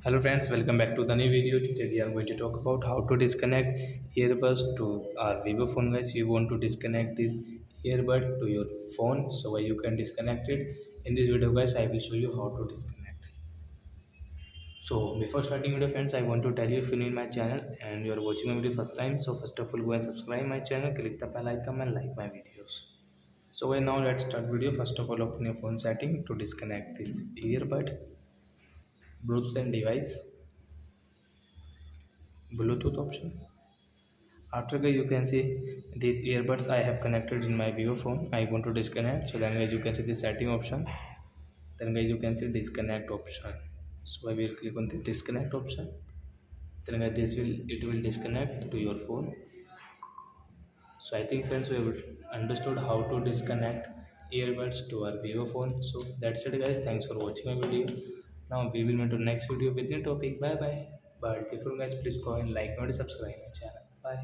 Hello friends, welcome back to the new video. Today we are going to talk about how to disconnect earbuds to our Vivo phone. Guys, you want to disconnect this earbud to your phone, so you can disconnect it. In this video, guys, I will show you how to disconnect. So before starting video, friends, I want to tell you if you're new in my channel and you are watching my video first time. So first of all, go and subscribe my channel, click the bell icon and like my videos. So now let's start video. First of all, open your phone setting to disconnect this earbud, Bluetooth and device, Bluetooth option. After that, you can see these earbuds I have connected in my Vivo phone. I want to disconnect. So then guys, you can see the setting option. Then guys, you can see disconnect option. So I will click on the disconnect option. Then guys, it will disconnect to your phone. So I think friends, we have understood how to disconnect earbuds to our Vivo phone. So that's it guys. Thanks for watching my video. Now we will meet to next video with new topic. Bye bye. But before guys, please go and like and subscribe my channel. Bye.